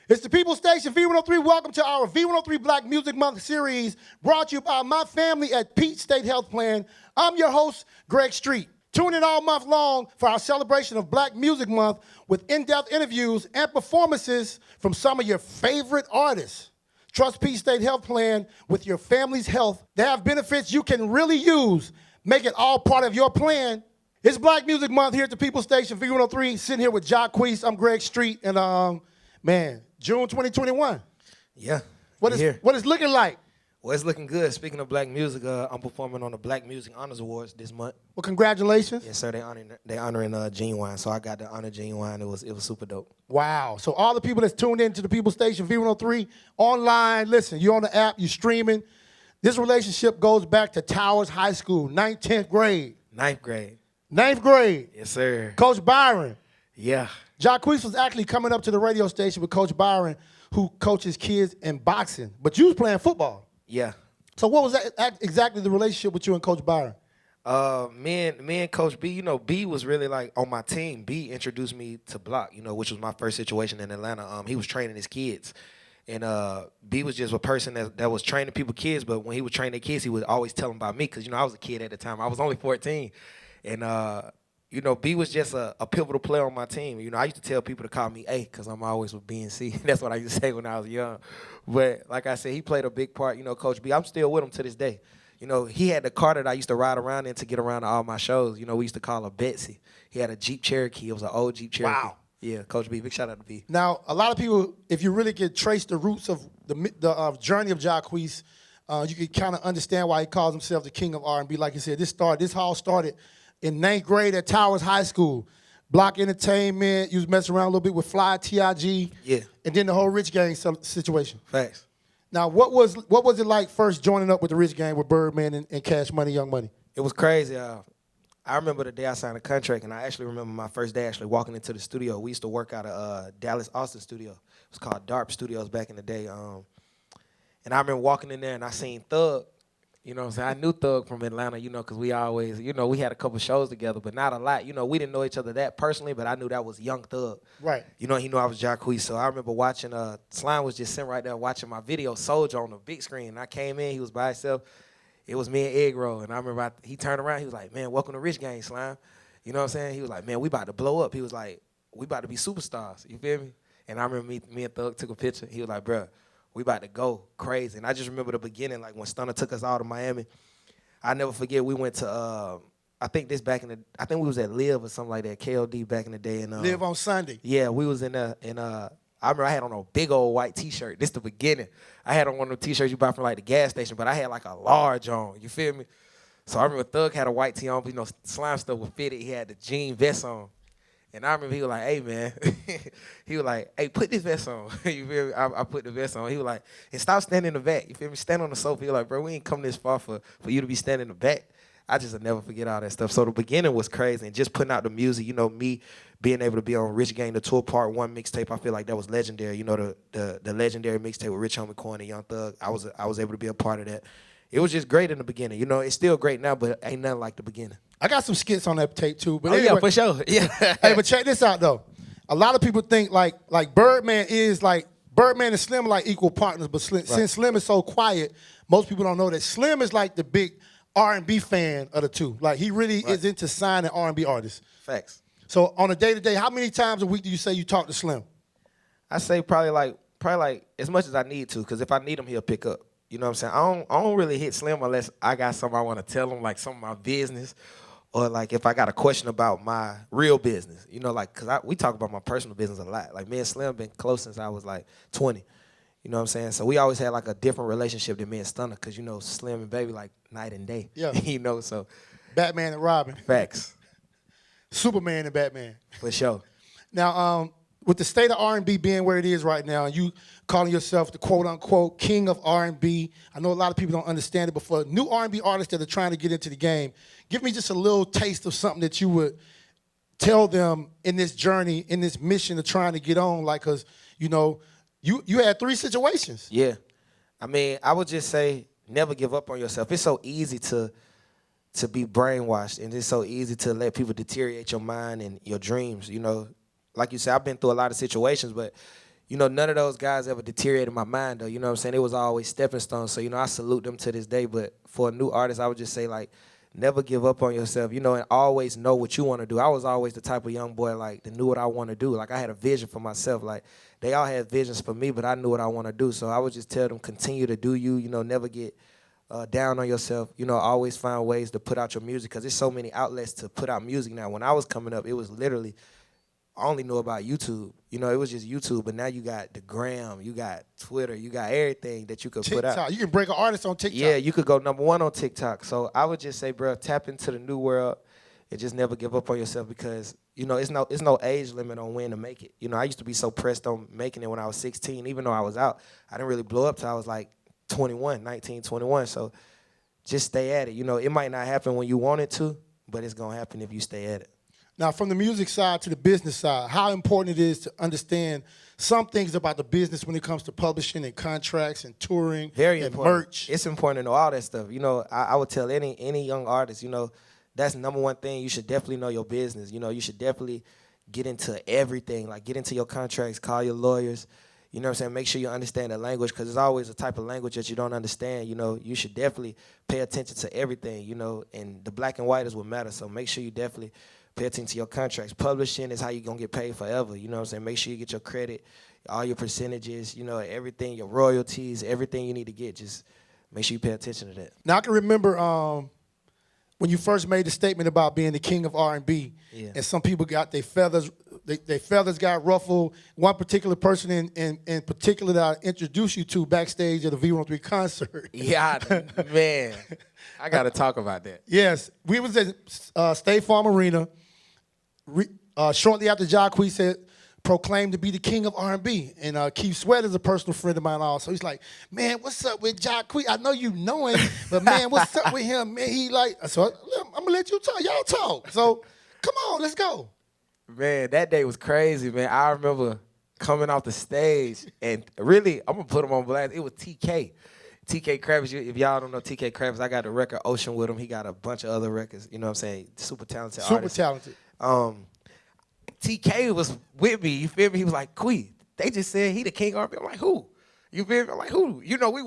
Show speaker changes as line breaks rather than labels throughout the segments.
It's the People Station, V-103. Welcome to our V-103 Black Music Month series, brought to you by my family at Peach State Health Plan. I'm your host, Greg Street. Tune in all month long for our celebration of Black Music Month with in-depth interviews and performances from some of your favorite artists. Trust Peach State Health Plan with your family's health. They have benefits you can really use. Make it all part of your plan. It's Black Music Month here at the People Station, V-103. Sitting here with Jacquees. I'm Greg Street, and man, June 2021.
Yeah.
What is looking like?
Well, it's looking good. Speaking of black music, I'm performing on the Black Music Honors Awards this month.
Well, congratulations.
Yes, sir. They honoring Genuine, so I got to honor Genuine. It was super dope.
Wow. So all the people that's tuned in to the People Station, V-103, online, listen, you're on the app, you're streaming. This relationship goes back to Towers High School, 9th, 10th grade.
Ninth grade.
9th grade.
Yes, sir.
Coach Byron.
Yeah.
Jacquees was actually coming up to the radio station with Coach Byron, who coaches kids in boxing. But you was playing football.
Yeah.
So what was exactly the relationship with you and Coach Byron?
Me and Coach B, B was really like on my team. B introduced me to block, which was my first situation in Atlanta. He was training his kids. And B was just a person that was training people's kids, but when he was training their kids, he would always tell them about me because, I was a kid at the time. I was only 14. And, B was just a pivotal player on my team. I used to tell people to call me A because I'm always with B and C. That's what I used to say when I was young. But like I said, he played a big part, Coach B. I'm still with him to this day. He had the car that I used to ride around in to get around to all my shows. We used to call her Betsy. He had a Jeep Cherokee. It was an old Jeep Cherokee.
Wow.
Yeah, Coach B. Big shout out to B.
Now, a lot of people, if you really could trace the roots of the journey of Jacquees, you could kind of understand why he calls himself the king of R&B. Like you said, this all started in 9th grade at Towers High School. Block Entertainment, you was messing around a little bit with Fly, T.I.G.
Yeah.
And then the whole Rich Gang situation.
Facts.
Now, what was it like first joining up with the Rich Gang with Birdman and Cash Money, Young Money?
It was crazy. I remember the day I signed a contract, and I actually remember my first day actually walking into the studio. We used to work out of Dallas, Austin studio. It was called DARP Studios back in the day. And I remember walking in there, and I seen Thug. I knew Thug from Atlanta, because we always, we had a couple shows together, but not a lot. We didn't know each other that personally, but I knew that was Young Thug.
Right.
He knew I was Jacquees. So I remember watching, Slime was just sitting right there watching my video, Soldier, on the big screen. And I came in, he was by himself. It was me and Egg Roll. And I remember he turned around, he was like, man, welcome to Rich Gang, Slime. You know what I'm saying? He was like, man, we about to blow up. He was like, we about to be superstars. You feel me? And I remember me and Thug took a picture. He was like, bruh, we about to go crazy. And I just remember the beginning, like when Stunner took us all to Miami. I never forget, we went to, I think we was at Live or something like that, KOD back in the day. And
Live on Sunday.
Yeah, we was in there, and I remember I had on a big old white T-shirt. This the beginning. I had on one of the T-shirts you buy from like the gas station, but I had like a large on, you feel me? So I remember Thug had a white tee on, but Slime stuff was fitted. He had the jean vest on. And I remember he was like, hey, man. He was like, hey, put this vest on. You feel me? I put the vest on. He was like, and stop standing in the back. You feel me? Stand on the sofa. He was like, bro, we ain't come this far for you to be standing in the back. I just will never forget all that stuff. So the beginning was crazy. And just putting out the music, me being able to be on Rich Gang, the Tour Part 1 mixtape, I feel like that was legendary. The legendary mixtape with Rich Homie Coin and Young Thug. I was able to be a part of that. It was just great in the beginning. It's still great now, but ain't nothing like the beginning.
I got some skits on that tape too. But
anyway, yeah, for sure. Yeah.
Hey, but check this out though. A lot of people think like Birdman and Slim are like equal partners, but since Slim is so quiet, most people don't know that Slim is like the big R&B fan of the two. Like he really is into signing R&B artists.
Facts.
So on a day-to-day, how many times a week do you say you talk to Slim?
I say probably like as much as I need to, because if I need him, he'll pick up. You know what I'm saying? I don't really hit Slim unless I got something I want to tell him, like some of my business, or like if I got a question about my real business. Because we talk about my personal business a lot. Like me and Slim been close since I was like 20. You know what I'm saying? So we always had like a different relationship than me and Stunner, because Slim and Baby like night and day.
Yeah.
So
Batman and Robin.
Facts.
Superman and Batman.
For sure.
Now, with the state of R&B being where it is right now, and you calling yourself the quote-unquote king of R&B, I know a lot of people don't understand it, but for new R&B artists that are trying to get into the game, give me just a little taste of something that you would tell them in this journey, in this mission of trying to get on, like, because, you had 3 situations.
Yeah. I mean, I would just say never give up on yourself. It's so easy to be brainwashed, and it's so easy to let people deteriorate your mind and your dreams, Like you said, I've been through a lot of situations, but you know, none of those guys ever deteriorated my mind, though. You know what I'm saying? It was always stepping stones. So, you know, I salute them to this day. But for a new artist, I would just say, like, never give up on yourself, you know, and always know what you want to do. I was always the type of young boy, like, that knew what I want to do. Like, I had a vision for myself. Like, they all had visions for me, but I knew what I want to do. So I would just tell them, continue to do you, you know, never get down on yourself. You know, always find ways to put out your music because there's so many outlets to put out music now. When I was coming up, it was literally, I only knew about YouTube. You know, it was just YouTube, but now you got the gram, you got Twitter, you got everything that you could put out.
You can break an artist on TikTok.
Yeah, you could go #1 on TikTok. So I would just say, bro, tap into the new world and just never give up on yourself because, you know, it's no age limit on when to make it. You know, I used to be so pressed on making it when I was 16, even though I was out. I didn't really blow up till I was like 19, 21. So just stay at it. You know, it might not happen when you want it to, but it's going to happen if you stay at it.
Now, from the music side to the business side, how important it is to understand some things about the business when it comes to publishing and contracts and touring
Very
and
important.
merch.
It's important to know all that stuff. You know, I would tell any young artist, you know, that's the #1 thing. You should definitely know your business. You know, you should definitely get into everything. Like, get into your contracts, call your lawyers. You know what I'm saying? Make sure you understand the language because there's always a type of language that you don't understand. You know, you should definitely pay attention to everything, you know, and the black and white is what matters. So make sure you definitely pay attention to your contracts. Publishing is how you're going to get paid forever. You know what I'm saying? Make sure you get your credit, all your percentages, you know, everything, your royalties, everything you need to get. Just make sure you pay attention to that.
Now, I can remember when you first made the statement about being the king of R&B, and some people got their feathers, their feathers got ruffled. One particular person in particular that I introduced you to backstage at the V-103 concert.
Yeah, man. I got to talk about that.
Yes, we was at State Farm Arena. Shortly after Jacquees said, proclaimed to be the king of R&B. And Keith Sweat is a personal friend of mine also. He's like, man, what's up with Jacquees? I know you know him, but man, what's up with him? Man, he like, so I'm going to let you talk. Y'all talk. So come on, let's go.
Man, that day was crazy, man. I remember coming off the stage and really, I'm going to put him on blast. It was TK. TK Kravitz, if y'all don't know TK Kravitz, I got the record Ocean with him. He got a bunch of other records, you know what I'm saying? Super talented artist.
Super talented.
TK was with me, you feel me? He was like, Quee, they just said he the king of R&B. I'm like, who? You feel me? I'm like, who? You know, we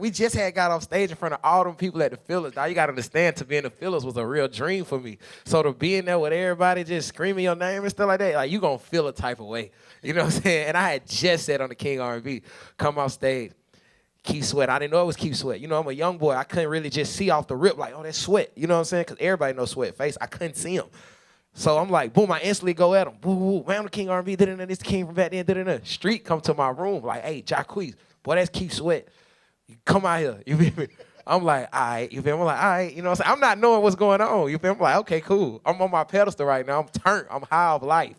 just had got off stage in front of all them people at the Phillies. Now you got to understand, to be in the Phillies was a real dream for me. So to be in there with everybody just screaming your name and stuff like that, like you going to feel a type of way. You know what I'm saying? And I had just said on the King R&B, come off stage, Keith Sweat. I didn't know it was Keith Sweat. You know, I'm a young boy. I couldn't really just see off the rip like, oh, that's Sweat. You know what I'm saying? Because everybody knows Sweat face. I couldn't see him. So I'm like, boom, I instantly go at him. Boo, boo, man, I'm the King R&B. This king from back then. Street come to my room like, hey, Jacquees, boy, that's Keith Sweat. You come out here. You feel me? I'm like, all right. You feel me? I'm like, all right. You know what I'm saying? I'm not knowing what's going on. You feel me? I'm like, okay, cool. I'm on my pedestal right now. I'm turned. I'm high of life.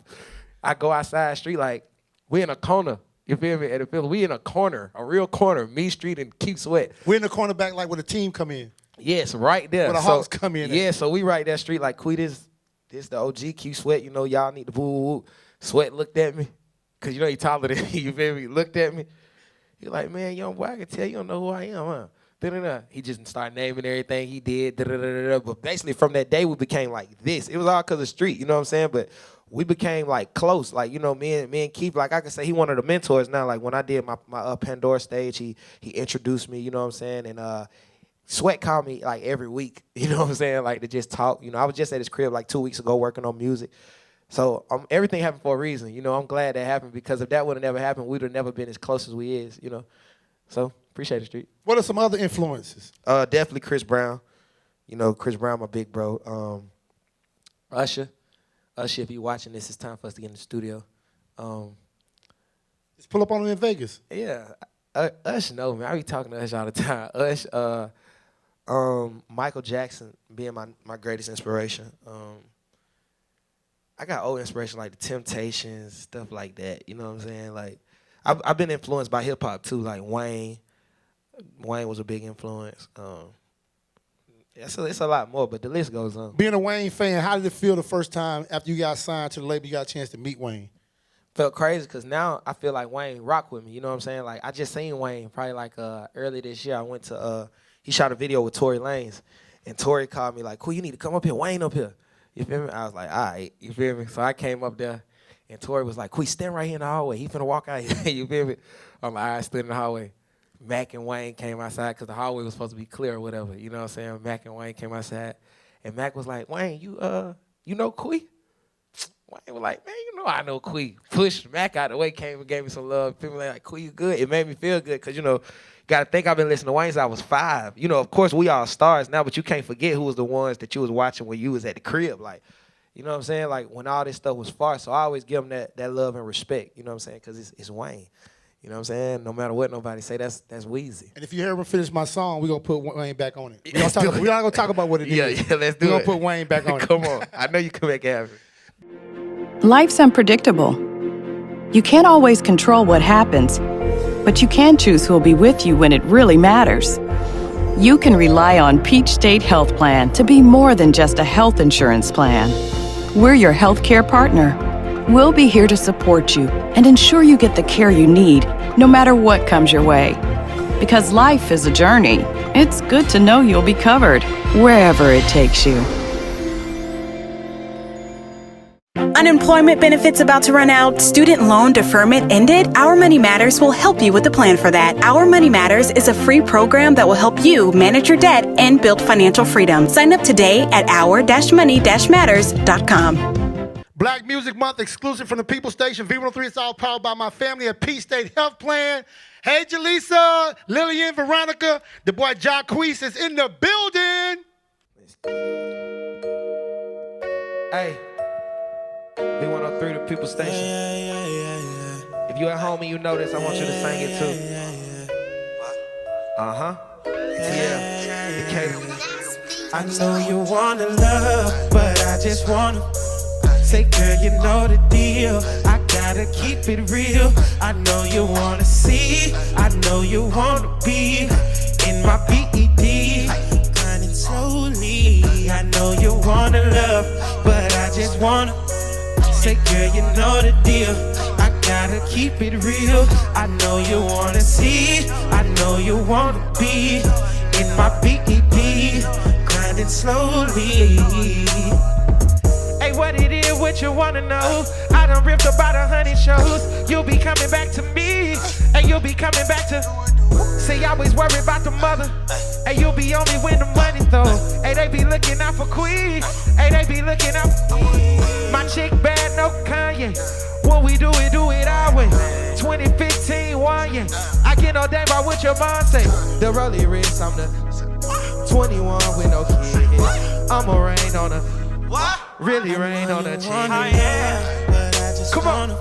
I go outside street like, we in a corner. You feel me? At the field, we in a corner, a real corner. Me, Street, and Keith Sweat.
We're in the corner back like where the team come in.
Yes, right there.
Where the Hawks come in.
Yeah, so we right there street like, Quee, this the OG, Keith Sweat. You know, y'all need to boo. Sweat looked at me. Because, you know, he taller than me. You feel me? He looked at me. He like, man, young boy, I can tell you don't know who I am, huh? Da-da-da. He just started naming everything he did. Da-da-da-da-da. But basically, from that day, we became like this. It was all because of Street, you know what I'm saying? But we became like close. Like, you know, me and Keith, like I can say he one of the mentors now. Like when I did my Pandora stage, he introduced me, you know what I'm saying? And Sweat called me like every week, you know what I'm saying? Like to just talk. You know, I was just at his crib like 2 weeks ago working on music. So everything happened for a reason. You know, I'm glad that happened because if that would have never happened, we'd have never been as close as we is, you know. So appreciate it, Street.
What are some other influences?
Definitely Chris Brown. You know, Chris Brown, my big bro. Usher, if you watching this, it's time for us to get in the studio.
Just pull up on him in Vegas.
Yeah, Usher know me. I be talking to Usher all the time. Usher, Michael Jackson being my greatest inspiration. I got old inspiration like the Temptations, stuff like that. You know what I'm saying? Like, I've been influenced by hip hop too. Like Wayne. Wayne was a big influence. It's a lot more, but the list goes on.
Being a Wayne fan, how did it feel the first time after you got signed to the label, you got a chance to meet Wayne?
Felt crazy because now I feel like Wayne rock with me. You know what I'm saying? Like I just seen Wayne probably like early this year. I went to he shot a video with Tory Lanez, and Tory called me like, "Cool, you need to come up here, Wayne up here." You feel me? I was like, all right, you feel me? So I came up there, And Tori was like, "Quee, stand right here in the hallway. He finna walk out here." You feel me? I'm like, "All right," stood in the hallway. Mac and Wayne came outside because the hallway was supposed to be clear or whatever. You know what I'm saying? Mac and Wayne came outside. And Mac was like, "Wayne, you know Quee?" Wayne was like, "Man, you know I know Quee." Pushed Mac out the way, came and gave me some love. People like, "Quee, you good?" It made me feel good because, you know, gotta think I've been listening to Wayne since I was 5. You know, of course, we all stars now, but you can't forget who was the ones that you was watching when you was at the crib. Like, you know what I'm saying? Like, when all this stuff was far. So I always give him that love and respect, you know what I'm saying? Because it's Wayne. You know what I'm saying? No matter what nobody say, that's Weezy.
And if you hear me finish my song, we're going to put Wayne back on it. We're not going to talk about what it is.
Yeah, let's do it.
We're going to put Wayne back on it.
Come on. I know you can make it happen.
Life's unpredictable. You can't always control what happens, but you can choose who'll be with you when it really matters. You can rely on Peach State Health Plan to be more than just a health insurance plan. We're your healthcare partner. We'll be here to support you and ensure you get the care you need, no matter what comes your way. Because life is a journey, it's good to know you'll be covered wherever it takes you.
Unemployment benefits about to run out? Student loan deferment ended? Our Money Matters will help you with a plan for that. Our Money Matters is a free program that will help you manage your debt and build financial freedom. Sign up today at our-money-matters.com.
Black Music Month exclusive from the People Station. V-103, it's all powered by my family at Peach State Health Plan. Hey, Jaleesa, Lillian, Veronica, the boy Jacquees is in the building.
Hey, V-103, the People Station. If you at home and you know this, I want you to sing it too. Uh-huh. Yeah. Decatur.
I know you wanna love, but I just wanna say, girl, you know the deal. I gotta keep it real. I know you wanna see, I know you wanna be in my BED, grinding slowly. I know you wanna love, but I just wanna say, girl, you know the deal. I gotta keep it real. I know you wanna see, I know you wanna be in my BED, grinding slowly. Hey, what it is, what you wanna know? I done ripped about 100 shows. You'll be coming back to me, and you'll be coming back to. See, I always worry about the mother, and you'll be only when the money though. Hey, they be looking out for Queen. Hey, they be looking out for my chick bad, no Kanye. When we do it our way. 2015, 1 year. I get no damn about what your mom say. The rollie wrist, I'm the 21 with no kids. I'ma rain on her. What? Really rain on a chick. Come on.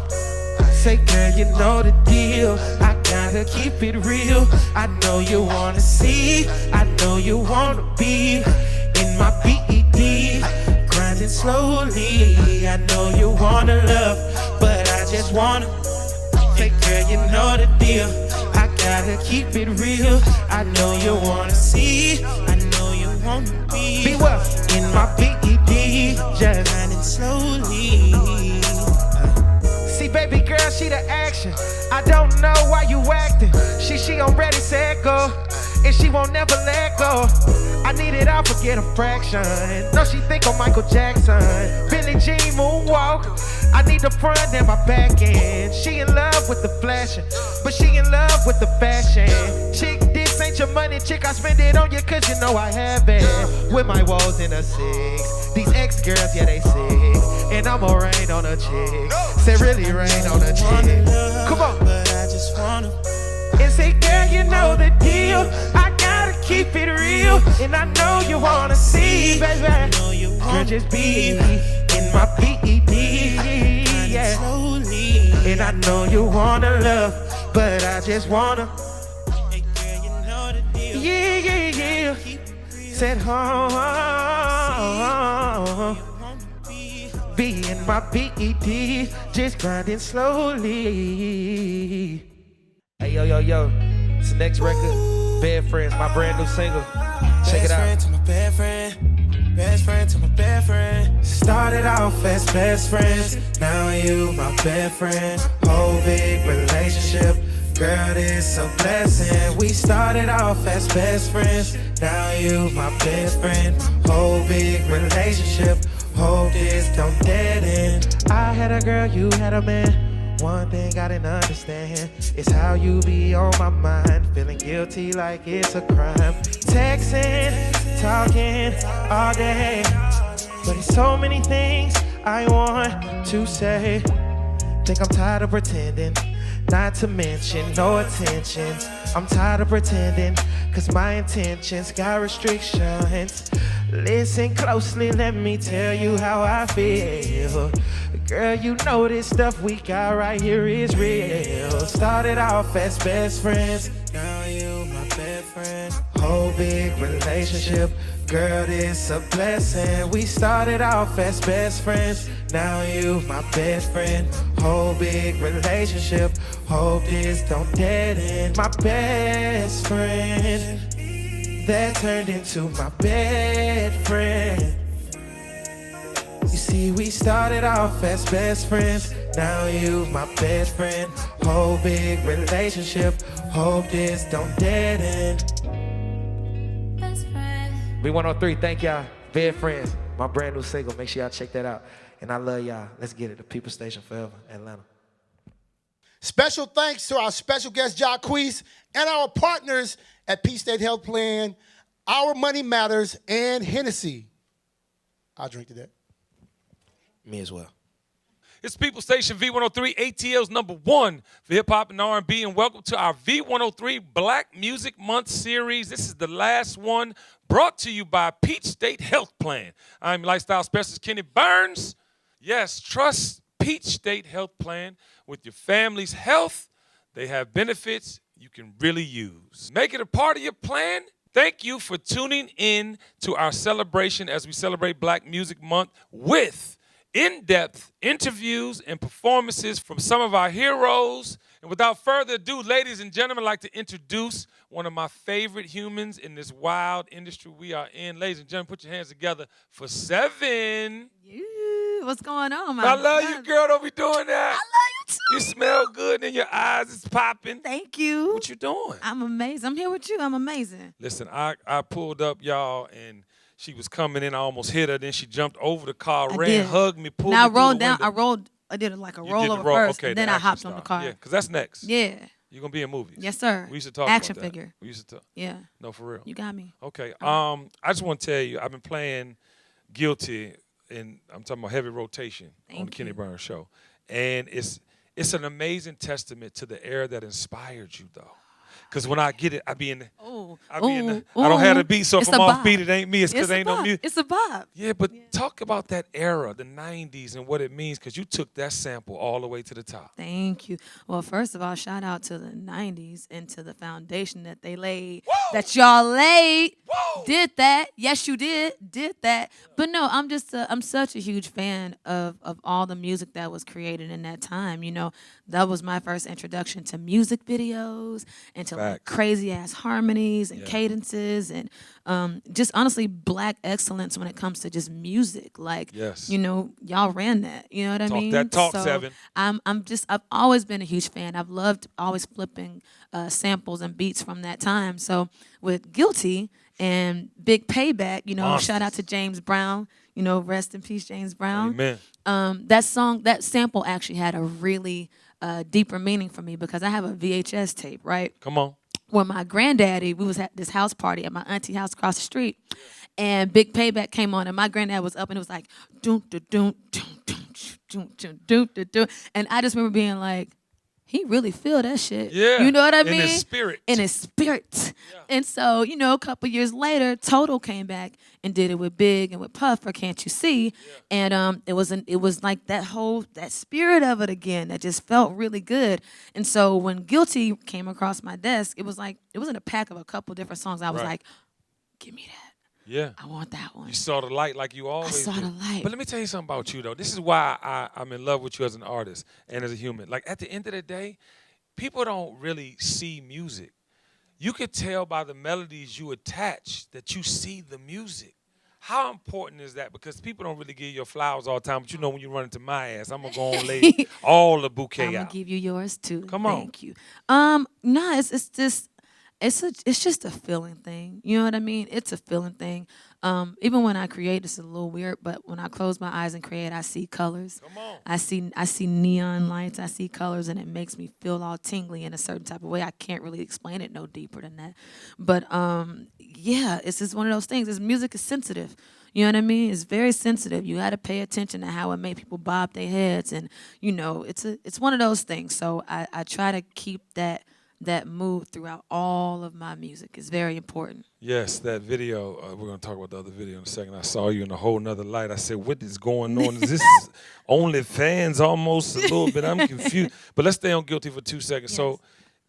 Say, girl, you know the deal. I gotta keep it real. I know you wanna see, I know you wanna be in my BED, grinding slowly. I know you wanna love, but I just wanna say, girl, you know the deal. I gotta keep it real. I know you wanna see, I know you wanna be well in my BED, just grinding slowly. See, baby girl, she the action. I don't know why you acting. She already said go, and she won't never let go. I need it all, forget a fraction. No, she think I'm Michael Jackson. Billie Jean moonwalk. I need the front and my back end. She in love with the flashing, but she in love with the fashion. Chick, this ain't your money, chick. I spend it on you cause you know I have it. With my woes in a 6. These ex-girls, yeah, they sick. And I'ma rain on a chick. Say really rain on a chick. Come on. But I just wanna. And say, girl, you know the deal. I gotta keep it real. And I know you wanna see, baby. Girl, just be in my BED, yeah. And I know you wanna love, but I just wanna. Yeah, yeah, yeah. Said home. Be in my BED, just grinding slowly.
Hey, yo. It's the next record, Bad Friends, my brand new single. Check it out.
Best friend to my best friend. Best friend to my best friend. Started off as best friends. Now you my best friend. Whole big relationship. Girl, it's a blessing. We started off as best friends. Now you my best friend. Whole big relationship. Hope this don't dead end. I had a girl, you had a man. One thing I didn't understand is how you be on my mind, feeling guilty like it's a crime. Texting, talking all day, but it's so many things I want to say. Think I'm tired of pretending, not to mention no attention. I'm tired of pretending, cause my intentions got restrictions. Listen closely, let me tell you how I feel. Girl, you know this stuff we got right here is real. Started off as best friends, now you my best friend. Whole big relationship, girl, this a blessing. We started off as best friends, now you my best friend. Whole big relationship, hope this don't dead end. My best friend, that turned into my best friend. You see, we started off as best friends, now you my best friend. Whole big relationship, hope this don't dead end.
Best friend.
V-103, thank y'all. Bed Friends, my brand new single. Make sure y'all check that out. And I love y'all. Let's get it. The People Station forever, Atlanta.
Special thanks to our special guest, Jacquees, and our partners at Peach State Health Plan, Our Money Matters, and Hennessy. I'll drink to that.
Me as well.
It's People Station V-103, ATL's #1 for hip-hop and R&B, and welcome to our V-103 Black Music Month series. This is the last one, brought to you by Peach State Health Plan. I'm lifestyle specialist Kenny Burns. Yes, trust Peach State Health Plan with your family's health. They have benefits you can really use. Make it a part of your plan. Thank you for tuning in to our celebration as we celebrate Black Music Month with in-depth interviews and performances from some of our heroes. And without further ado, ladies and gentlemen, I'd like to introduce one of my favorite humans in this wild industry we are in. Ladies and gentlemen, put your hands together for Sevyn.
What's going on, man?
I love you, girl. Don't be doing that.
I love you too.
You smell good and your eyes is popping.
Thank you.
What you doing?
I'm amazing. I'm here with you. I'm amazing.
Listen, I pulled up, y'all, and she was coming in. I almost hit her. Then she jumped over the car, ran, hugged me, pulled me
now I
through
rolled
the
down.
window.
I did it like a
You
roll
did the
over
roll.
first,
Okay,
and then
the
I
action
hopped on the
star.
car.
Yeah, because that's next.
Yeah.
You're going to be in movies.
Yes, sir.
We used to talk
Action
about that.
figure.
We used to talk.
Yeah.
No, for real.
You got me.
Okay. I just want to tell you, I've been playing Guilty, and I'm talking about heavy rotation on the Kenny Burns Show. And it's an amazing testament to the era that inspired you, though. Because when I get it, I don't have the beat, so if I'm off beat, it ain't me. It's because ain't no music.
It's a vibe.
Yeah, but talk about that era, the 90s, and what it means, because you took that sample all the way to the top.
Thank you. Well, first of all, shout out to the 90s and to the foundation that they laid,
Whoa!
that y'all laid.
Whoa!
Did that. Yes, you did that. But no, I'm such a huge fan of all the music that was created in that time. You know, that was my first introduction to music videos and to like crazy ass harmonies and cadences and just honestly Black excellence when it comes to just music. Like, you know, y'all ran that. You know what I mean?
That talk,
so
Sevyn.
I've always been a huge fan. I've loved always flipping samples and beats from that time. So with Guilty and Big Payback, you know, shout out to James Brown. You know, rest in peace, James Brown.
Amen.
That sample actually had a really deeper meaning for me because I have a VHS tape, right?
Come on.
Where my granddaddy, we was at this house party at my auntie house across the street, and Big Payback came on, and my granddad was up, and it was like, doom, doom, doom, doom, doom, doom, doom, doom, doom, and I just remember being like, he really feel that shit.
Yeah.
You know what I mean?
In his spirit.
In his spirit. Yeah. And so, you know, a couple years later, Total came back and did it with Big and with Puff for Can't You See? Yeah. And it was like that spirit of it again that just felt really good. And so when Guilty came across my desk, it was in a pack of a couple different songs. I was like, give me that.
Yeah.
I want that one.
You saw the light like you always
I saw
do.
the light.
But let me tell you something about you, though. This is why I'm in love with you as an artist and as a human. Like, at the end of the day, people don't really see music. You could tell by the melodies you attach that you see the music. How important is that? Because people don't really give you your flowers all the time, but you know when you run into my ass, I'm going to go on lay all the bouquet out.
I'm going to give you yours, too.
Come on.
Thank you. No, it's just... it's just a feeling thing. You know what I mean? It's a feeling thing. Even when I create, it's a little weird, but when I close my eyes and create, I see colors.
Come on.
I see neon lights. I see colors, and it makes me feel all tingly in a certain type of way. I can't really explain it no deeper than that. But yeah, it's just one of those things. This music is sensitive. You know what I mean? It's very sensitive. You got to pay attention to how it made people bob their heads, and you know, it's one of those things. So I try to keep that mood throughout all of my music. It's very important.
Yes, that video, we're going to talk about the other video in a second. I saw you in a whole nother light. I said, what is going on? Is this OnlyFans almost a little bit? I'm confused. But let's stay on Guilty for 2 seconds.
Yes.
So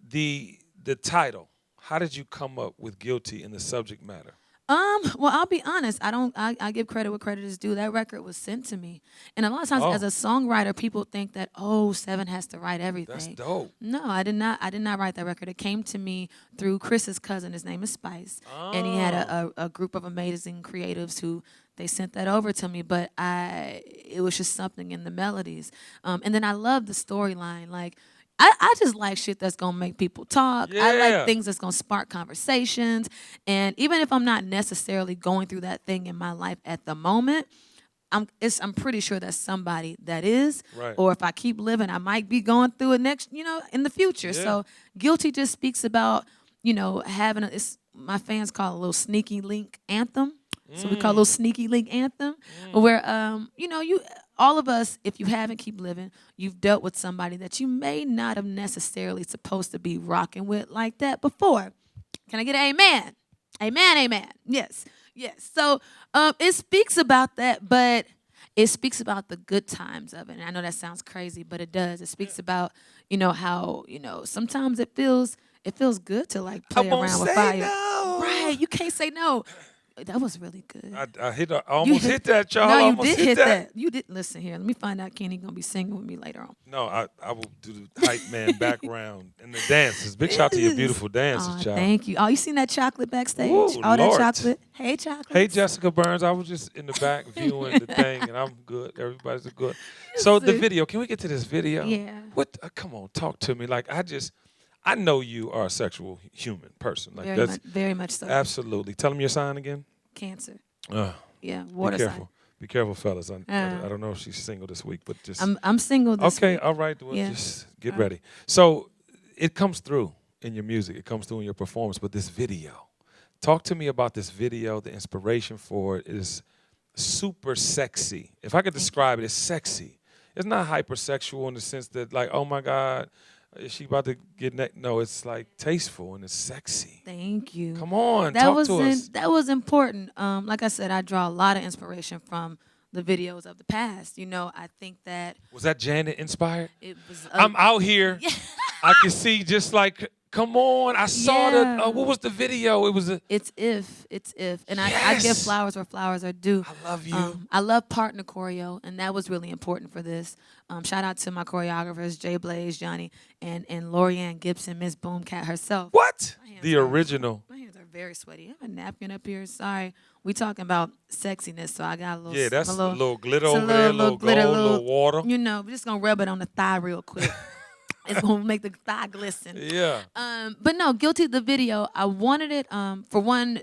the title, how did you come up with Guilty in the subject matter?
Well, I'll be honest. I give credit where credit is due. That record was sent to me. And a lot of times as a songwriter, people think that, oh, Sevyn has to write everything.
That's dope.
No, I did not write that record. It came to me through Chris's cousin. His name is Spice. And he had a group of amazing creatives who they sent that over to me, but it was just something in the melodies. And then I love the storyline. Like, I just like shit that's gonna make people talk.
Yeah.
I like things that's gonna spark conversations. And even if I'm not necessarily going through that thing in my life at the moment, I'm pretty sure that's somebody that is.
Right.
Or if I keep living, I might be going through it next, in the future.
Yeah.
So Guilty just speaks about, having my fans call it a little sneaky link anthem. So we call it a little sneaky link anthem, where all of us, if you haven't keep living, you've dealt with somebody that you may not have necessarily supposed to be rocking with like that before. Can I get an amen? Amen, amen. Yes, yes. So it speaks about that, but it speaks about the good times of it. And I know that sounds crazy, but it does. It speaks about, how, sometimes it feels good to like play around with fire.
No.
Right, you can't say no. That was really good.
I almost hit that, y'all.
No, you
almost
did hit that. You did. Listen here. Let me find out Kenny gonna be singing with me later on.
No, I will do the hype man background and the dances. Big shout out to your beautiful dances,
Oh,
child.
thank you. Oh, you seen that chocolate backstage?
Ooh,
All
Lord.
that chocolate. Hey, chocolate.
Hey, Jessica Burns. I was just in the back viewing the thing, and I'm good. Everybody's good. So the video. Can we get to this video?
Yeah.
What? Come on, talk to me. Like I know you are a sexual human person. Like
Very much so.
Absolutely. Tell them your sign again.
Cancer.
Be
Yeah, water
careful.
sign.
Be careful, fellas. I don't know if she's single this week, but just
I'm single this
okay.
week.
All right. Well,
Yeah.
just get ready. So it comes through in your music. It comes through in your performance. But this video, talk to me about this video. The inspiration for it is super sexy. If I could describe it, it's sexy. It's not hypersexual in the sense that like, oh my God, is she about to get neck? No, it's like tasteful and it's sexy.
Thank you.
Come on,
That
talk
was
to us.
That was important. Like I said, I draw a lot of inspiration from the videos of the past. I think that
Was that Janet inspired?
it was.
I'm out here. I can see just like, come on. I saw
Yeah.
what was the video? It was a.
It's if, and I give
Yes.
flowers where flowers are due.
I love you.
I love partner choreo, and that was really important for this. Shout out to my choreographers, Jay Blaze, Johnny, and Lorianne Gibson, Miss Boomcat herself.
What?
My hands
The
are-
original.
My hands are very sweaty. I have a napkin up here. Sorry. We talking about sexiness, so I got a little.
Yeah, that's a little glitter
it's a
over there, little
glitter,
gold, little water.
We're just gonna rub it on the thigh real quick. It's gonna make the thigh glisten.
Yeah.
But no, Guilty the video. I wanted it for one,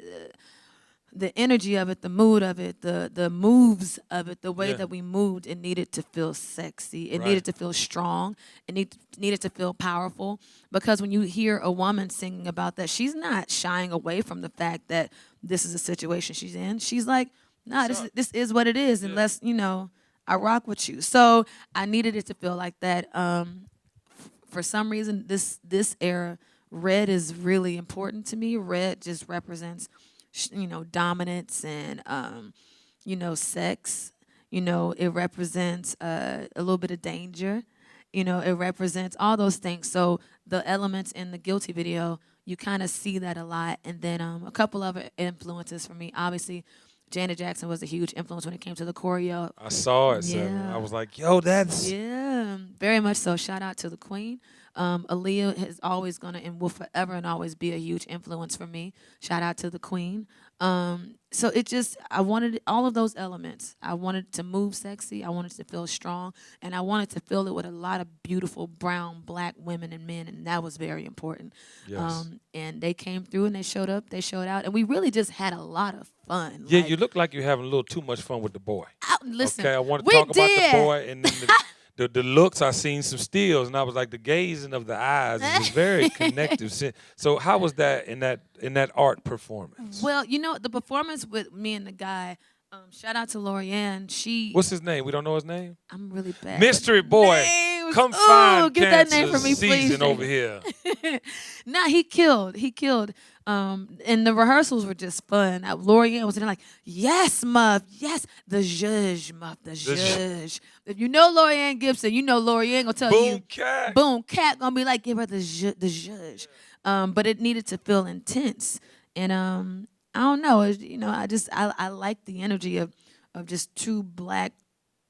the energy of it, the mood of it, the moves of it, the way
Yeah.
that we moved. It needed to feel sexy. It
Right.
needed to feel strong. It needed to feel powerful. Because when you hear a woman singing about that, she's not shying away from the fact that this is a situation she's in. She's like, nah, this is what it is. Unless I rock with you. So I needed it to feel like that. For some reason, this era, red is really important to me. Red just represents, dominance and, sex. It represents a little bit of danger. It represents all those things. So the elements in the Guilty video, you kind of see that a lot. And then a couple of influences for me, obviously, Janet Jackson was a huge influence when it came to the choreo.
I saw it, Sevyn.
Yeah.
I was like, yo, that's.
Yeah, very much so. Shout out to the queen. Aaliyah is always gonna and will forever and always be a huge influence for me. Shout out to the Queen. So it just, I wanted all of those elements. I wanted to move sexy. I wanted to feel strong, and I wanted to feel it with a lot of beautiful brown, black women and men, and that was very important.
Yes.
And they came through and they showed up, they showed out, and we really just had a lot of fun.
Yeah,
Like,
you look like you're having a little too much fun with the boy.
listen,
Okay, I want to
we
talk about
did.
the boy and then the looks. I seen some stills, and I was like, the gazing of the eyes is very connective. So how was that in that art performance?
Well, you know, the performance with me and the guy, shout out to Lorianne.
What's his name? We don't know his name.
I'm really bad.
Mystery boy,
Names.
come
Ooh,
find
get that name for me, please.
season over here.
Nah, he killed. He killed. And the rehearsals were just fun. Lorianne was in there like, yes, Muff, yes, the judge, Muff, the judge. If you know Lorianne Gibson, you know Lorianne gonna tell you.
Boom cat.
Boom cat gonna be like, give her the judge. But it needed to feel intense, and I don't know. I like the energy of just two black,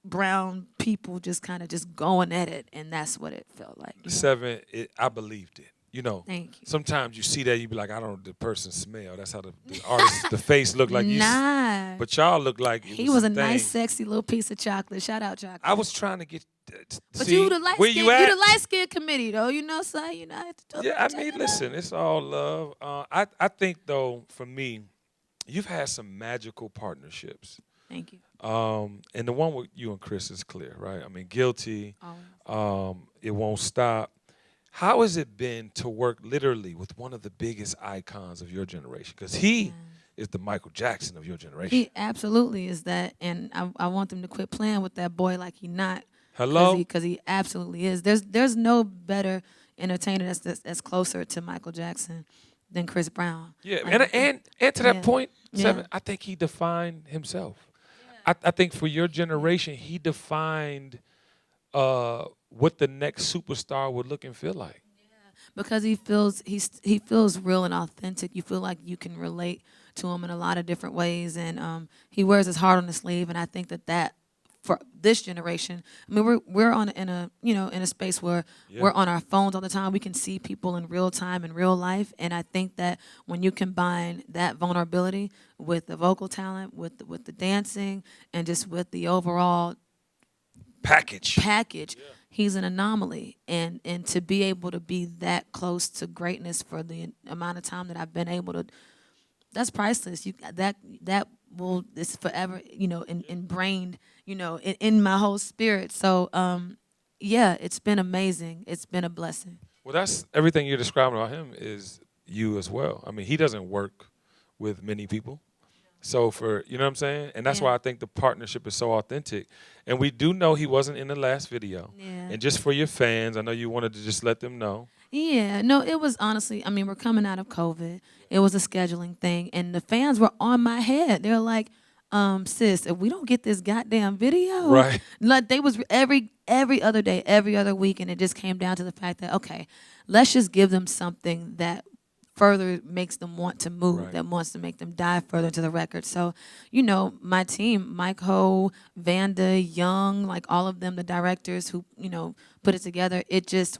brown people just kind of just going at it, and that's what it felt like. You know?
Sevyn, I believed it. You know,
Thank you.
sometimes you see that, you be like, I don't know the person smell. That's how the artist, the face look like.
Nah.
But y'all look like
He was a
thing.
nice, sexy little piece of chocolate. Shout out, chocolate.
I was trying to get.
But
see,
you the light
where
skin,
you at?
the light skin committee though. You know, son. You know, I have to talk
Yeah, I
about
mean,
that.
listen, it's all love. I think though, for me, you've had some magical partnerships.
Thank you.
And the one with you and Chris is clear, right? I mean, Guilty.
Always.
It Won't Stop. How has it been to work literally with one of the biggest icons of your generation? Because he is the Michael Jackson of your generation.
He absolutely is that, and I want them to quit playing with that boy like he not.
Hello?
Because he absolutely is. There's no better entertainer that's closer to Michael Jackson than Chris Brown.
Yeah,
Like,
and to that
yeah.
point,
Yeah.
Sevyn, I think he defined himself. I think for your generation, he defined what the next superstar would look and feel like.
because he feels real and authentic. You feel like you can relate to him in a lot of different ways, and he wears his heart on his sleeve. And I think that for this generation, I mean, we're in a space where we're on our phones all the time. We can see people in real time in real life, and I think that when you combine that vulnerability with the vocal talent, with the dancing, and just with the overall
Package.
he's an anomaly, and to be able to be that close to greatness for the amount of time that I've been able to, that's priceless. It's forever, ingrained, in my whole spirit. So it's been amazing. It's been a blessing.
Well, that's everything you're describing about him is you as well. I mean, he doesn't work with many people. So you know what I'm saying? And that's why I think the partnership is so authentic. And we do know he wasn't in the last video.
Yeah.
And just for your fans, I know you wanted to just let them know.
Yeah, no, it was honestly, I mean, we're coming out of COVID. It was a scheduling thing, and the fans were on my head. They're like, sis, if we don't get this goddamn video,
Right.
Like they was every other day, every other week, and it just came down to the fact that, okay, let's just give them something that further makes them want to move,
Right.
that wants to make them dive further into the record. So, my team, Mike Ho, Vanda, Young, like all of them, the directors who, put it together,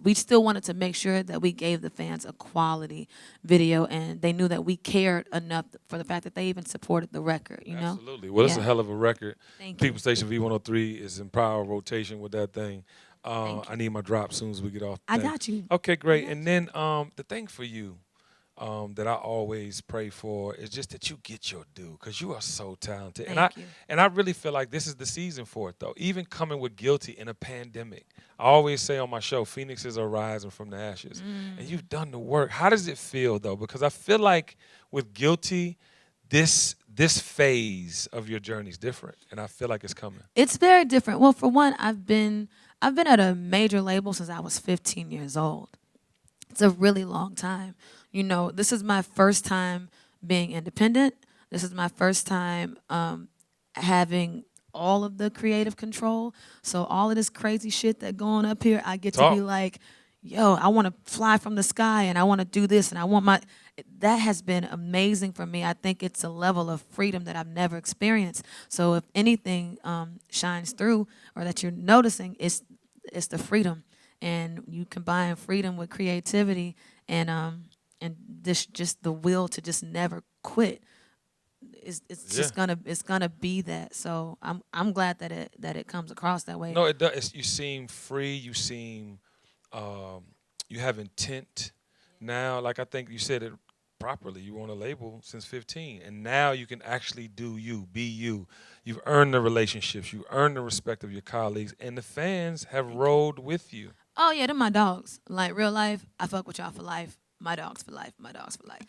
we still wanted to make sure that we gave the fans a quality video, and they knew that we cared enough for the fact that they even supported the record,
Absolutely. Well, it's a
Yeah.
hell of a record.
Thank you.
People Station V-103 is in power rotation with that thing. I need my drop soon as we get off.
I
thing.
got you.
Okay, great. And then the thing for you that I always pray for is just that you get your due, because you are so talented.
Thank you.
And I really feel like this is the season for it, though. Even coming with Guilty in a pandemic. I always say on my show, phoenixes are rising from the ashes. And you've done the work. How does it feel, though? Because I feel like with Guilty, this phase of your journey is different, and I feel like it's coming.
It's very different. Well, for one, I've been at a major label since I was 15 years old. It's a really long time. This is my first time being independent. This is my first time having all of the creative control. So all of this crazy shit that going up here, I get to be like, yo, I want to fly from the sky, and I want to do this, and I want that has been amazing for me. I think it's a level of freedom that I've never experienced. So if anything shines through, or that you're noticing, it's the freedom. and you combine freedom with creativity and this just the will to just never quit. It's just gonna be that. So I'm glad that it comes across that way.
No, it does. You seem free. You seem you have intent now. Like I think you said it properly. You were on a label since 15, and now you can actually do you, be you. You've earned the relationships. You earned the respect of your colleagues, and the fans have rode with you.
Oh yeah, they're my dogs. Like real life, I fuck with y'all for life. My dogs for life. My dogs for life.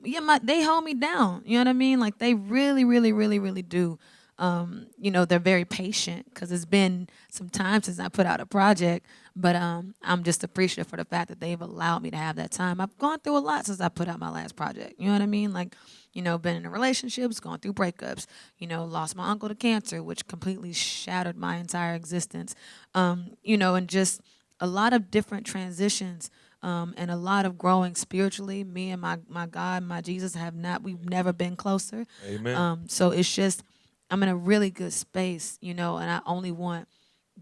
Yeah, they hold me down. You know what I mean? Like they really, really, really, really do. You know, they're very patient because it's been some time since I put out a project. But I'm just appreciative for the fact that they've allowed me to have that time. I've gone through a lot since I put out my last project. You know what I mean? Like, you know, been in relationships, gone through breakups. You know, lost my uncle to cancer, which completely shattered my entire existence. You know, and just a lot of different transitions. And a lot of growing spiritually. Me and my God, my Jesus we've never been closer.
Amen.
So it's just, I'm in a really good space, you know, and I only want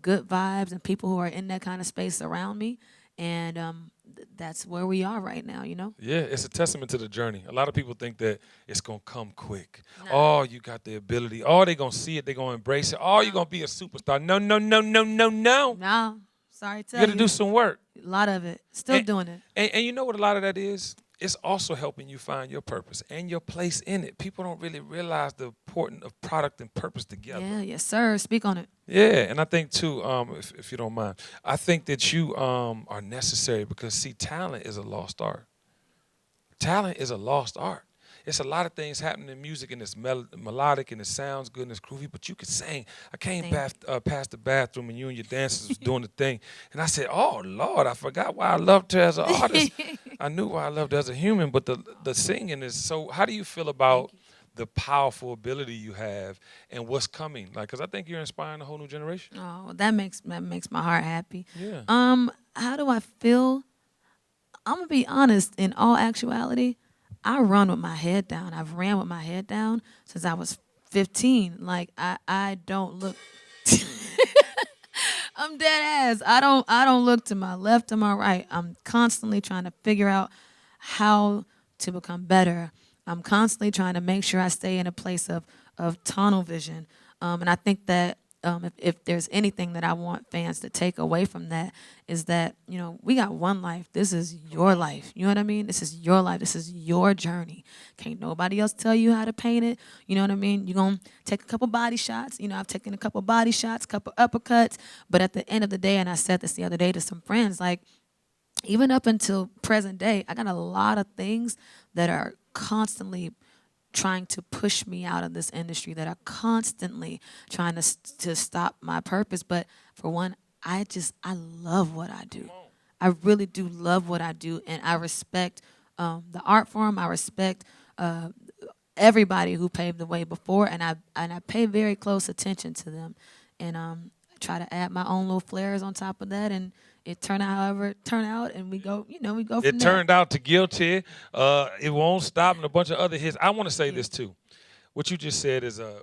good vibes and people who are in that kind of space around me. And that's where we are right now, you know?
Yeah, it's a testament to the journey. A lot of people think that it's going to come quick. Oh, you got the ability. Oh, they're going to see it. They're going to embrace it. Oh, you're going to be a superstar. No, no, no, no, no, no.
No, sorry to
You got to do some work.
A lot of it. Still doing it.
And you know what a lot of that is? It's also helping you find your purpose and your place in it. People don't really realize the importance of product and purpose together.
Yeah, yes, sir. Speak on it.
Yeah, and I think, too, if you don't mind, I think that you are necessary because, see, talent is a lost art. Talent is a lost art. It's a lot of things happening in music, and it's melodic, and it sounds good, and it's groovy, but you can sing. I came past the bathroom, and you and your dancers was doing the thing, and I said, oh, Lord, I forgot why I loved her as an artist. I knew why I loved her as a human, but the singing is so, how do you feel about the powerful ability you have and what's coming? Like, because I think you're inspiring a whole new generation.
Oh, that makes my heart happy.
Yeah.
How do I feel? I'm going to be honest, in all actuality, I run with my head down. I've ran with my head down since I was 15. Like I don't look. I'm dead ass. I don't look to my left or my right. I'm constantly trying to figure out how to become better. I'm constantly trying to make sure I stay in a place of tunnel vision. And I think that if there's anything that I want fans to take away from that is that, you know, we got one life. This is your life. You know what I mean? This is your life. This is your journey. Can't nobody else tell you how to paint it. You know what I mean? You're going to take a couple body shots. You know, I've taken a couple body shots, couple uppercuts. But at the end of the day, and I said this the other day to some friends, like, even up until present day, I got a lot of things that are constantly trying to push me out of this industry, that are constantly trying to stop my purpose. But for one, I love what I do. I really do love what I do, and I respect the art form. I respect everybody who paved the way before, and I pay very close attention to them, and I try to add my own little flares on top of that, and it turned out however it turned out, and we go from there.
It turned out to Guilty. It Won't Stop, and a bunch of other hits. I want to say this, too. What you just said is a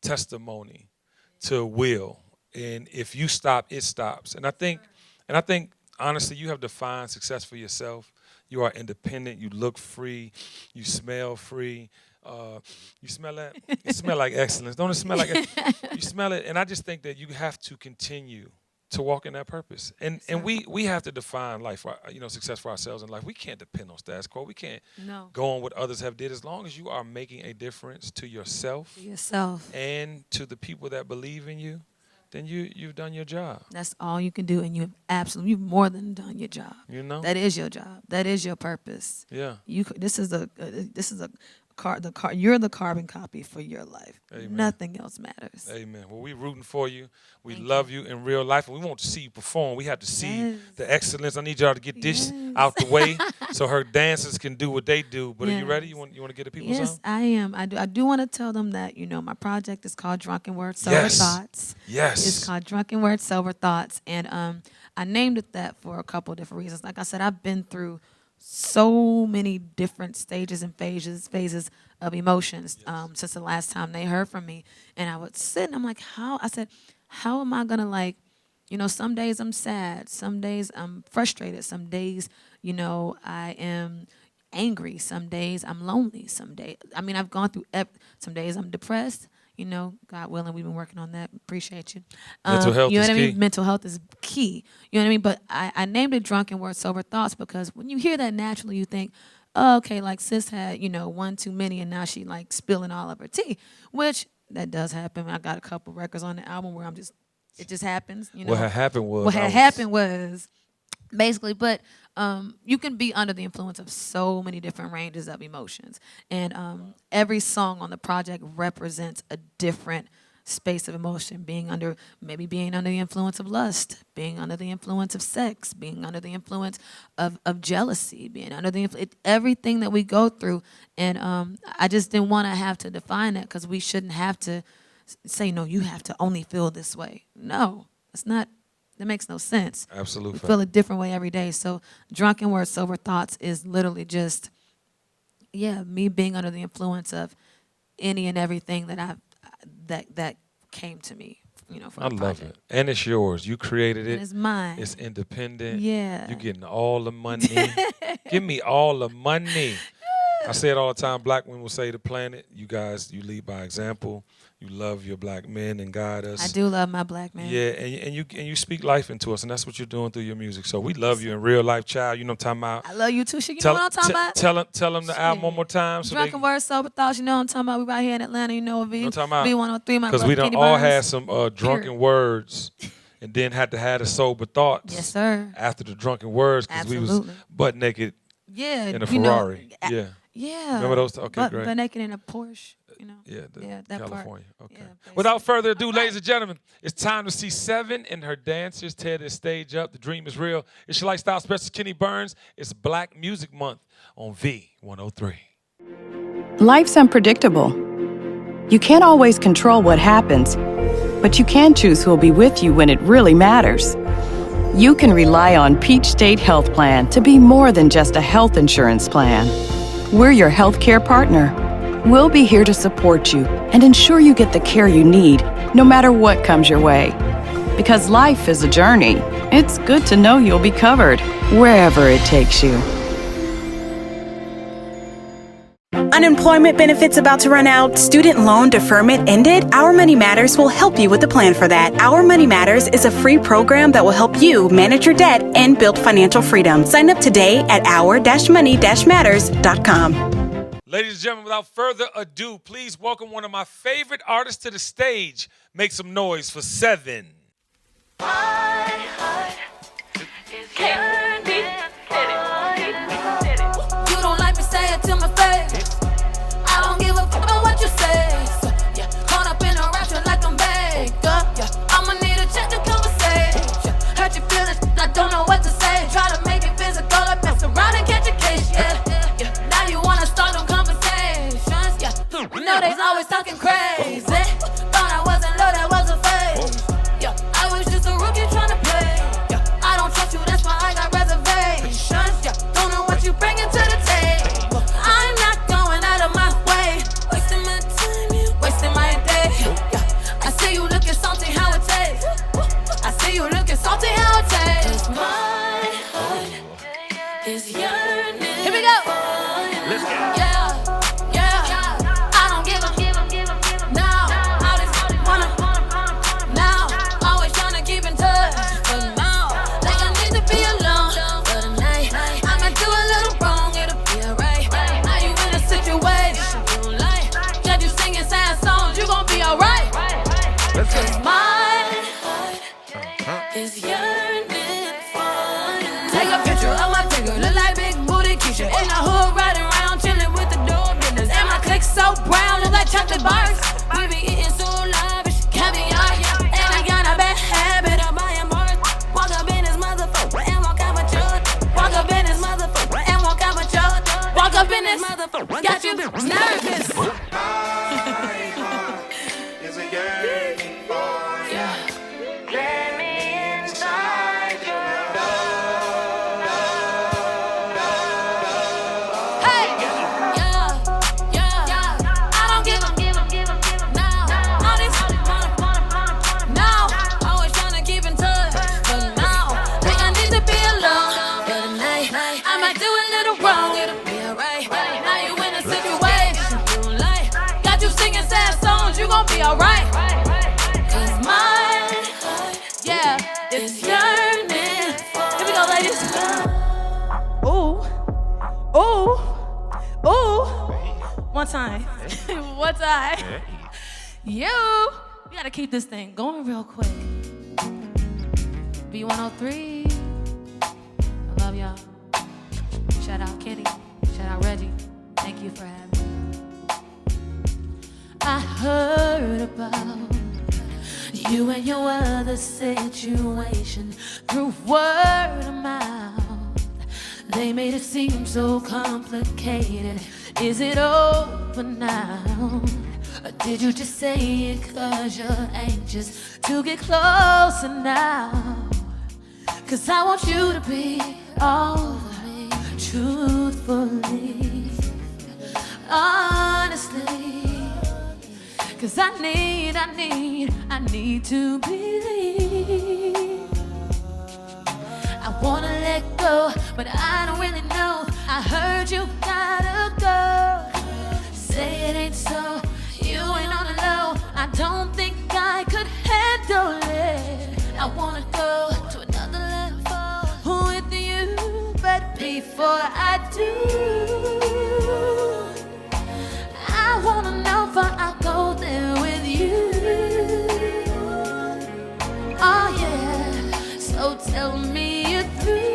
testimony to will. And if you stop, it stops. And I think, honestly, you have defined success for yourself. You are independent. You look free. You smell free. You smell that? It smells like excellence. Don't it smell like it? You smell it. And I just think that you have to continue to walk in that purpose. And we have to define life, success for ourselves in life. We can't depend on status quo. We can't go on what others have did. As long as you are making a difference to yourself and to the people that believe in you, then you've done your job.
That's all you can do, and you've more than done your job.
You know?
That is your job. That is your purpose.
Yeah.
This is a you're the carbon copy for your life.
Amen.
Nothing else matters.
Amen. Well, we're rooting for you. We love you in real life, and we want to see you perform. We have to see the excellence. I need y'all to get this out the way so her dancers can do what they do. But are you ready? You want to get the people some?
Yes, I am. I do want to tell them that, my project is called Drunken Words, Sober Thoughts.
Yes.
It's called Drunken Words, Sober Thoughts. And I named it that for a couple of different reasons. Like I said, I've been through so many different stages and phases of emotions since the last time they heard from me. And I would sit and I'm like, how am I going to You know, some days I'm sad, some days I'm frustrated, some days, you know, I am angry, some days I'm lonely, some days, I mean, I've gone through, some days I'm depressed, you know, God willing, we've been working on that, appreciate you.
Mental health
you know
is
what I mean?
key.
Mental health is key, you know what I mean? But I named it Drunken Word Sober Thoughts because when you hear that naturally, you think, oh, okay, like sis had, you know, one too many and now she like spilling all of her tea, which that does happen. I got a couple records on the album where it just happens, you know.
What had happened was
What had happened was basically, but you can be under the influence of so many different ranges of emotions. And every song on the project represents a different space of emotion, being under the influence of lust, being under the influence of sex, being under the influence of jealousy, being under the everything that we go through. And I just didn't want to have to define that because we shouldn't have to say, no, you have to only feel this way. No, it's not. That makes no sense.
Absolutely.
We feel a different way every day. So Drunken Word Sober Thoughts is literally just, me being under the influence of any and everything that that came to me, you know, from
I
the
love
project.
it. And it's yours. You created it.
And it's mine.
It's independent.
Yeah.
You getting all the money. Give me all the money. I say it all the time. Black women will say the planet. You guys, you lead by example. You love your black men and guide us.
I do love my black man.
Yeah, and you speak life into us, and that's what you're doing through your music. So we love you in real life, child. You know what I'm talking about.
I love you too. Shit, you know what I'm talking about?
Tell them the album one more time. So
Drunken Word Sober Thoughts. You know what I'm talking about? We right here in Atlanta. You know what
You know what I'm talking about?
V-103. My
because
brother
we done
Kenny
all
Burns.
had some drunken words, and then had to have the sober thoughts.
Yes, sir.
After the drunken words, because we was
Absolutely.
butt naked
Yeah.
in a
you know,
Ferrari. Yeah.
Yeah.
Remember those? Okay, great.
But naked in a Porsche, you know.
Yeah,
that
California.
part.
Okay.
Yeah,
Without further ado, ladies and gentlemen, it's time to see Sevyn and her dancers tear this stage up. The dream is real. It's your lifestyle specialist, Kenny Burns. It's Black Music Month on V-103.
Life's unpredictable. You can't always control what happens, but you can choose who will be with you when it really matters. You can rely on Peach State Health Plan to be more than just a health insurance plan. We're your healthcare partner. We'll be here to support you and ensure you get the care you need, no matter what comes your way. Because life is a journey, it's good to know you'll be covered wherever it takes you.
Unemployment benefits about to run out, student loan deferment ended? Our Money Matters will help you with the plan for that. Our Money Matters is a free program that will help you manage your debt and build financial freedom. Sign up today at our-money-matters.com.
Ladies and gentlemen, without further ado, please welcome one of my favorite artists to the stage. Make some noise for Sevyn.
You don't like me, say it to my face. I don't give a fuck about what you say. So, yeah, caught up in a rapture like I'm Baker. Yeah, I'ma need a check to conversation. Hurt your feelings, I don't know what to say. Try to make it physical, I mess around and catch a case. Yeah, yeah. Now you wanna start them conversations. Yeah, you know they's always talking crazy. Thought I wasn't low, that was a phase. Yeah, I was just a rookie trying to play. Yeah, I don't trust you, that's why I got reservations. Yeah, don't know what you bringing to the table. I'm not going out of my way. Wasting my time, you wasting my day. Yeah, I see you looking salty, how it tastes. I see you looking salty, how it tastes. My heart is yearning. Here we go. Let's go. Yeah, yeah. I don't give a no. All this wanna now. Always trying to keep in touch, but now like I need to be alone for the night. I'ma do a little wrong, it'll be alright. Now you in a situation you don't like. Got you singing sad songs, you gon' be alright. Cause my heart is yearning for you. Take a picture of my figure, look like big booty Keisha. In the hood, riding around, chilling with the door business. And my click so brown, look like chocolate bars. We be eating so lavish, caviar, yeah. And I got a bad habit of buying bars. Walk up in this motherfucker and walk out with your. Walk up in this motherfucker and walk out with your. Walk up in this motherfucker, got you nervous.
Is a yearning for you. Let me inside your
Hey, yeah, yeah. I don't give a no. All this no. Always trying to keep in touch, be alright. Cause my heart, yeah, it's yearning. Here we go, ladies. Ooh, ooh, ooh. One time. One time. You. We gotta keep this thing going real quick. V-103. I love y'all. Shout out Kenny. Shout out Reggie. Thank you for having me. I heard about you and your other situation through word of mouth. They made it seem so complicated. Is it over now? Or did you just say it 'cause you're anxious to get closer now? 'Cause I want you to be all of me, truthfully, honestly. 'Cause I need to believe. I wanna let go, but I don't really know. I heard you gotta go. Say it ain't so, you ain't on the low. I don't think I could handle it. I wanna go to another level with you, but before I do, I wanna know if I'll go there with you. Oh yeah, so tell me you're through.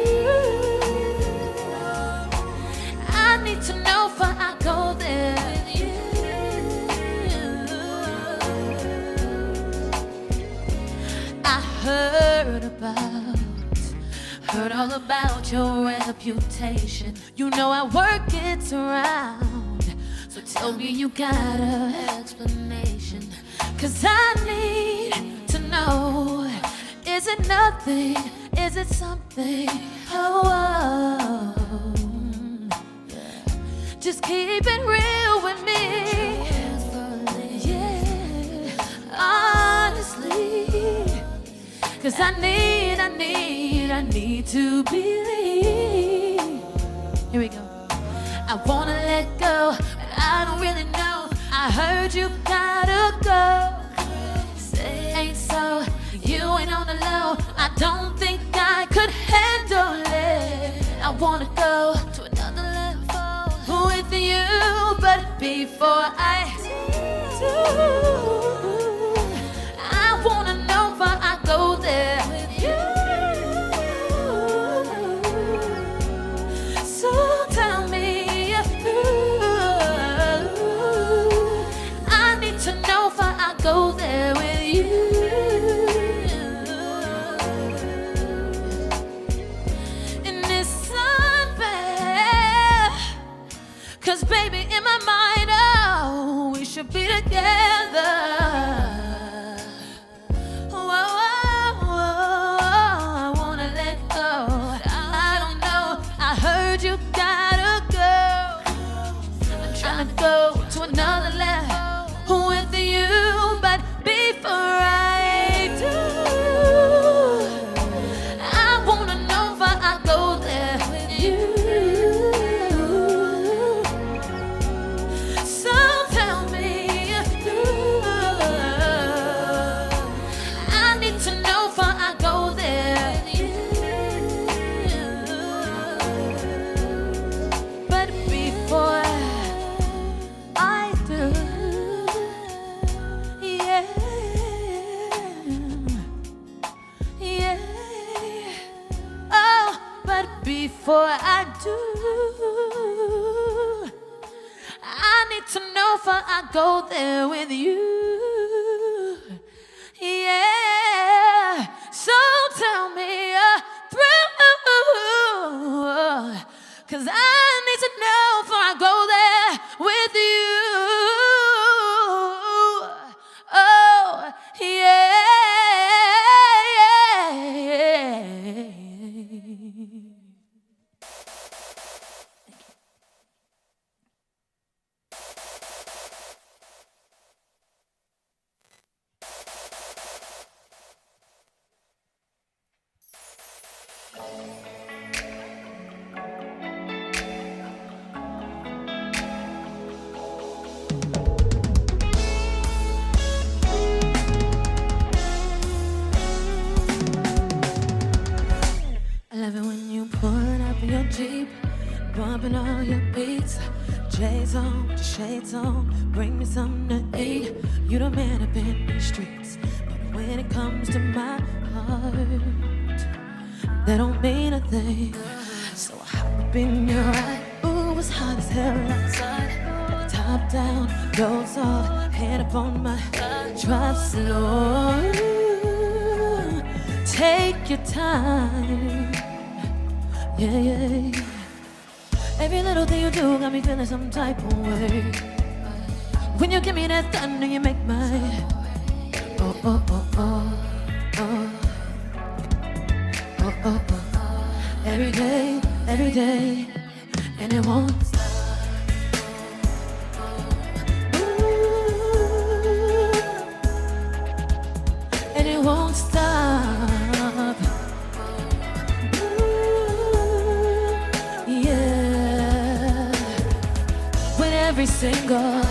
I need to know if I'll go there with you. I heard all about your reputation. You know I work it around. So tell me you got an explanation. 'Cause I need to know. Is it nothing? Is it something? Oh. Just keep it real with me. Yeah, honestly. 'Cause I need to believe. Here we go. I wanna let go, but I don't really know. I heard you gotta go. Say it ain't so, you ain't on the low. I don't think I could handle it. I wanna go to another level with you, but before I do, I wanna know if I go there with you. So tell me if I need to know if I go there with you. In this sunbed, 'cause baby in my mind, oh, we should be together. I wanna let go. I don't know. I heard you gotta go. I'm trying to go to another level with you, but before I do, I wanna know if I go there with you. So tell me if I need to know if I go there with you. But before I do, yeah, yeah. Oh, but before I do, I need to know if I go there with you. Yeah, so tell me through, 'cause I need to know if I go there with you. Oh, yeah. beats. J's on, with the shades on, bring me something to eat. You the man up in these streets, but when it comes to my heart, that don't mean a thing. So I hop up in your ride. Ooh, it's hot as hell outside. Got the top down, doors off, hand up on my drive slow. Take your time, yeah, yeah. Every little thing you do got me feeling some type of way. When you give me that thunder, you make my oh, oh, oh, oh, oh, oh, oh, oh. Every day, and it won't stop. Ooh, and it won't stop. Ooh, yeah. With every single,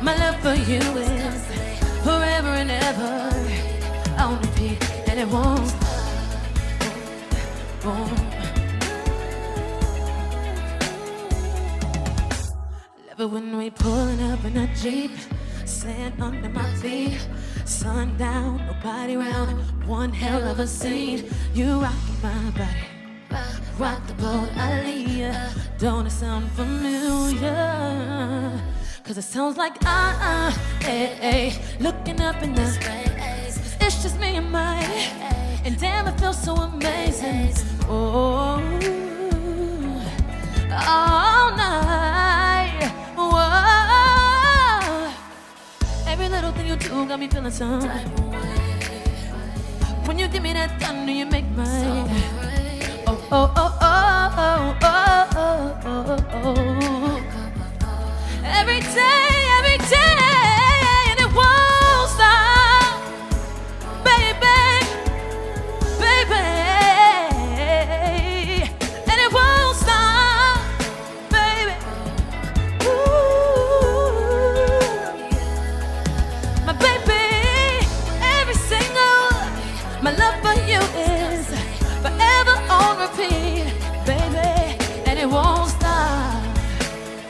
my love for you is forever and ever on repeat, and it won't stop. Love it when we pulling up in a Jeep, sand under my feet, sun down, nobody round, one hell of a scene. You rockin' my body, rock the boat, I lead ya. Don't it sound familiar? Cause it sounds like hey, looking up in the space. It's just me and my, and damn it feels so amazing. Oh, all night. Whoa. Every little thing you do got me feeling some type of way. When you give me that thunder, you make my oh, oh, oh, oh, oh, oh, oh, oh, oh. Every day, and it won't stop, baby, baby, and it won't stop, baby. Ooh, my baby, every single, my love for you is forever on repeat, baby, and it won't stop,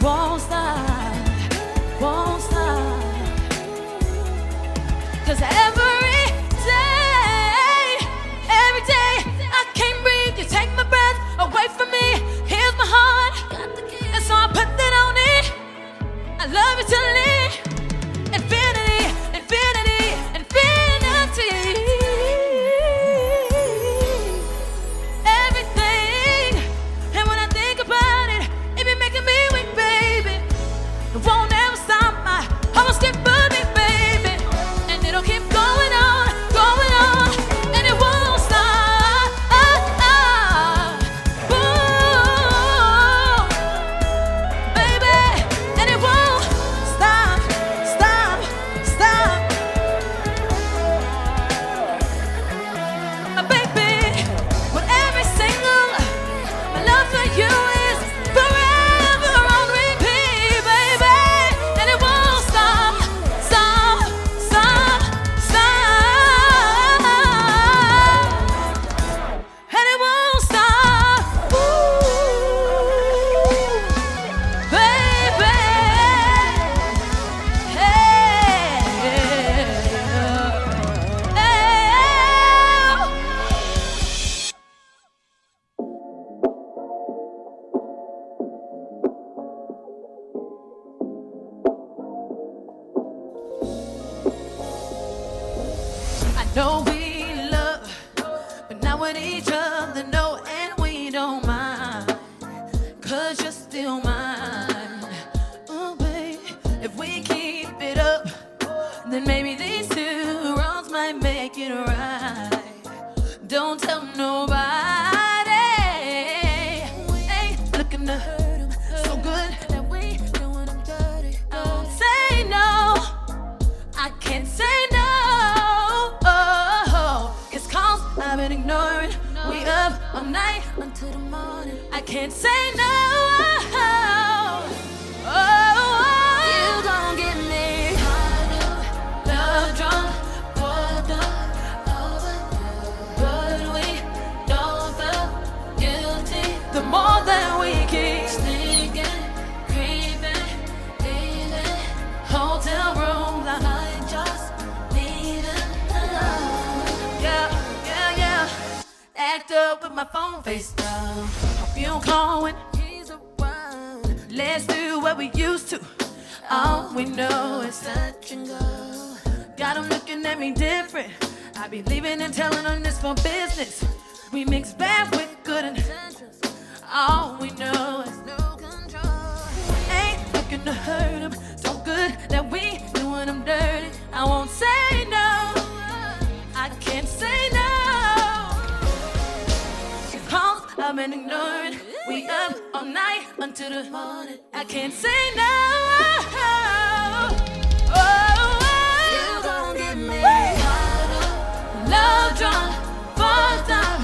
won't stop. Won't stop. Cause every day, I can't breathe. You take my breath away from me. Here's my heart, and so I put that on it. I love you till infinity, infinity, infinity. Everything, and when I think about it, it be making me weak, baby. It won't ever stop my heart, skip for me, baby. And it'll keep going on, and it won't stop. Boom, baby, and it won't stop, stop, stop. My baby, with every single, my love for you is forever on repeat, baby. And it won't stop, stop, stop, stop. And it won't stop. Ooh, baby. Hey, I know we love, but not with each other, no, and we don't mind, cause you're still mine. Oh, babe, if we keep it up, then maybe these two wrongs might make it right. Don't tell nobody. Ain't looking to hurt 'em so good that we doing them dirty. Don't say no, I can't say no. It's cause I've been ignoring. We up all night until the morning. I can't say no. You gon' get me love drunk, fucked up, but we don't feel guilty. The more that we keep sneaking Backed up with my phone face down. Hope you don't call when he's around. Let's do what we used to. All we know is touch and go. Got him looking at me different. I be leaving and telling him this for business. We mix bad with good intentions. All we know is no control. Ain't looking to hurt him. So good that we doing him dirty. I won't say no. I can't say no. Calls I've been ignoring. We up all night until the morning. I can't say no. You gon' get me love drunk, fucked up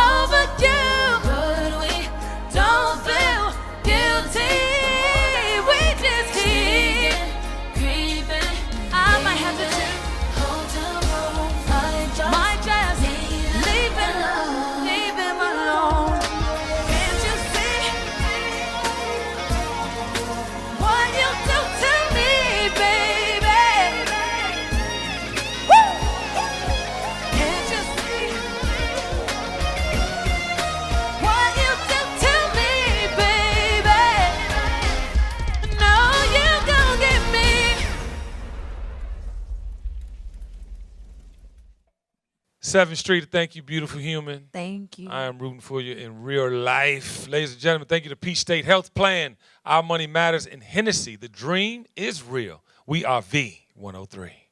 over you, but we don't feel guilty. We just keep creeping. I might have to check hotel room. Might just leave him alone. Can't you see what you do to me, baby? Woo! Can't you see what you do to me, baby? No, you gon' get me.
Sevyn Street, thank you, beautiful human.
Thank you.
I am rooting for you in real life. Ladies and gentlemen, thank you to Peach State Health Plan. Our money matters in Hennessy. The dream is real. We are V-103.